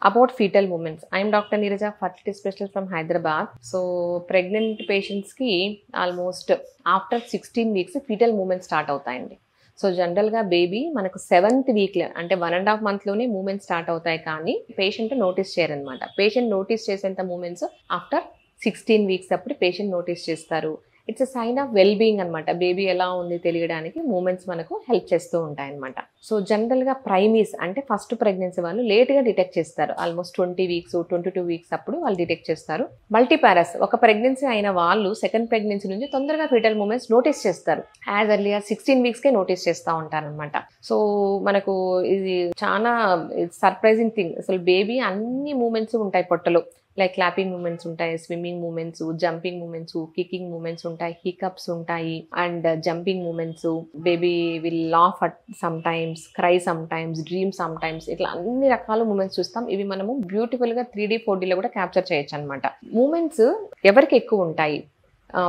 About fetal movements, I am Dr. Neeraja, fertility specialist from Hyderabad. So pregnant patients ki almost after 16 weeks fetal movements start అవుతాయండి. So జనరల్గా baby మనకు 7th వీక్లో అంటే 1.5 monthలోనే moments start అవుతాయి, కానీ patient notice చేయరనమాట. Patient notice చేసేంత movements after 16 weeks అప్పుడు పేషెంట్ నోటీస్ చేస్తారు. It's a sign of well being అనమాట. బేబీ ఎలా ఉంది తెలియడానికి మూమెంట్స్ మనకు హెల్ప్ చేస్తూ ఉంటాయి అనమాట. సో జనరల్గా ప్రైమీస్ అంటే ఫస్ట్ ప్రెగ్నెన్సీ వాళ్ళు లేట్గా డిటెక్ట్ చేస్తారు. ఆల్మోస్ట్ 20 వీక్స్ 22 వీక్స్ అప్పుడు వాళ్ళు డిటెక్ట్ చేస్తారు. మల్టీపారస్ ఒక ప్రెగ్నెన్సీ అయిన వాళ్ళు సెకండ్ ప్రెగ్నెన్సీ నుంచి తొందరగా ఫీటల్ మూమెంట్స్ నోటీస్ చేస్తారు. యాజ్ ఎర్లీ యాజ్ 16 వీక్స్కే నోటీస్ చేస్తూ ఉంటారు అనమాట. సో మనకు ఇది చాలా సర్ప్రైజింగ్ థింగ్. అసలు బేబీ అన్ని మూమెంట్స్ ఉంటాయి పొట్టలో. లైక్ క్లాపింగ్ మూమెంట్స్ ఉంటాయి, swimming movements, jumping movements, kicking movements ఉంటాయి, హికప్స్ ఉంటాయి and jumping movements. Baby will laugh at some times, cry some times, dream some times. ఇట్లా అన్ని రకాల మూమెంట్స్ చూస్తాం. ఇవి మనము బ్యూటిఫుల్గా 3D 4Dలో కూడా క్యాప్చర్ చేయొచ్చు అనమాట. మూమెంట్స్ ఎవరికి ఎక్కువ ఉంటాయి?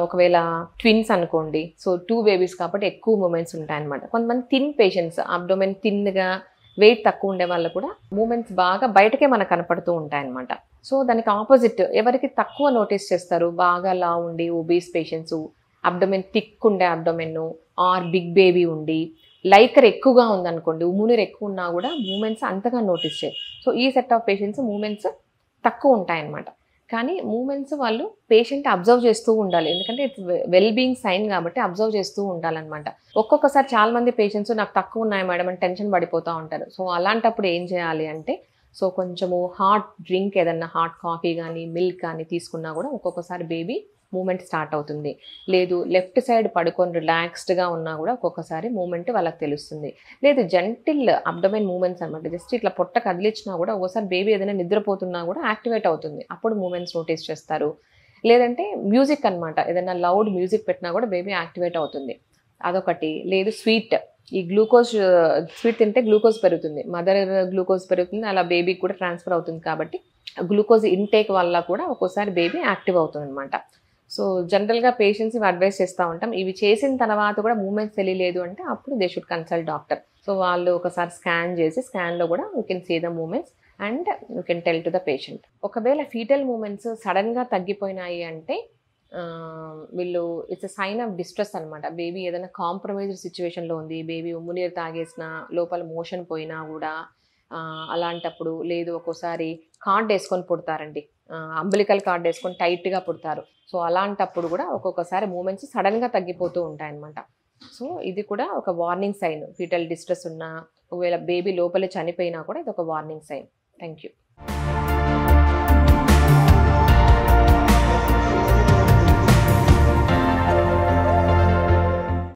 ఒకవేళ ట్విన్స్ అనుకోండి, సో 2 బేబీస్ కాబట్టి ఎక్కువ మూమెంట్స్ ఉంటాయి అనమాట. కొంతమంది థిన్ పేషెంట్స్, అబ్డోమెన్ థిన్గా వెయిట్ తక్కువ ఉండే వాళ్ళు కూడా మూమెంట్స్ బాగా బయటకే మనకు కనపడుతూ ఉంటాయి అనమాట. సో దానికి ఆపోజిట్ ఎవరికి తక్కువ నోటీస్ చేస్తారు? బాగా లా ఉండి ఒబీస్ పేషెంట్స్, అబ్డోమెన్ థిక్ ఉండే అబ్డోమెన్ ఆర్ బిగ్ బేబీ ఉండి లైకర్ ఎక్కువగా ఉందనుకోండి, ఉమ్మునీరు ఎక్కువ ఉన్నా కూడా మూమెంట్స్ అంతగా నోటీస్ చేయరు. సో ఈ సెట్ ఆఫ్ పేషెంట్స్ మూమెంట్స్ తక్కువ ఉంటాయన్నమాట. కానీ మూమెంట్స్ వాళ్ళు పేషెంట్ అబ్జర్వ్ చేస్తూ ఉండాలి, ఎందుకంటే ఇట్స్ వెల్ బీయింగ్ సైన్ కాబట్టి అబ్జర్వ్ చేస్తూ ఉండాలన్నమాట. ఒక్కొక్కసారి చాలా మంది పేషెంట్స్ నాకు తక్కువ ఉన్నాయి మేడం అని టెన్షన్ పడిపోతూ ఉంటారు. సో అలాంటప్పుడు ఏం చేయాలి అంటే, సో కొంచెము హాట్ డ్రింక్, ఏదన్నా హాట్ కాఫీ కానీ మిల్క్ కానీ తీసుకున్నా కూడా ఒక్కొక్కసారి బేబీ మూమెంట్ స్టార్ట్ అవుతుంది. లేదు లెఫ్ట్ సైడ్ పడుకొని రిలాక్స్డ్గా ఉన్నా కూడా ఒక్కొక్కసారి మూమెంట్ వాళ్ళకి తెలుస్తుంది. లేదు జెంటిల్ అబ్డోమెన్ మూమెంట్స్ అనమాట, జస్ట్ ఇట్లా పొట్ట కదిలించినా కూడా ఒక్కోసారి బేబీ ఏదైనా నిద్రపోతున్నా కూడా యాక్టివేట్ అవుతుంది, అప్పుడు మూమెంట్స్ నోటీస్ చేస్తారు. లేదంటే మ్యూజిక్ అనమాట, ఏదైనా లౌడ్ మ్యూజిక్ పెట్టినా కూడా బేబీ యాక్టివేట్ అవుతుంది, అదొకటి. లేదు స్వీట్, ఈ గ్లూకోజ్ స్వీట్ తింటే గ్లూకోజ్ పెరుగుతుంది, మదర్ గ్లూకోజ్ పెరుగుతుంది, అలా బేబీకి కూడా ట్రాన్స్ఫర్ అవుతుంది కాబట్టి గ్లూకోజ్ ఇంటేక్ వల్ల కూడా ఒక్కోసారి బేబీ యాక్టివ్ అవుతుంది అనమాట. సో జనరల్గా పేషెంట్స్ ఇవి అడ్వైస్ చేస్తూ ఉంటాం. ఇవి చేసిన తర్వాత కూడా మూమెంట్స్ తెలియలేదు అంటే అప్పుడు they should consult doctor. So వాళ్ళు ఒకసారి స్కాన్ చేసి, స్కాన్లో కూడా you can see the movements and you can tell to the patient. ఒకవేళ ఫీటల్ మూమెంట్స్ సడన్గా తగ్గిపోయినాయి అంటే వీళ్ళు it's a sign of distress అనమాట. బేబీ ఏదైనా కాంప్రమైజ్డ్ సిచ్యువేషన్లో ఉంది, బేబీ ఉమ్మునీరు తాగేసినా లోపల మోషన్ పోయినా కూడా అలాంటప్పుడు, లేదు ఒక్కోసారి కార్డ్ వేసుకొని పుడతారండి, అంబలికల్ కార్డ్ వేసుకొని టైట్గా పుడతారు. సో అలాంటప్పుడు కూడా ఒక్కొక్కసారి మూమెంట్స్ సడన్గా తగ్గిపోతూ ఉంటాయన్నమాట. సో ఇది కూడా ఒక వార్నింగ్ సైన్. ఫీటల్ డిస్ట్రెస్ ఉన్నా, ఒకవేళ బేబీ లోపలే చనిపోయినా కూడా ఇది ఒక వార్నింగ్ సైన్. Thank you.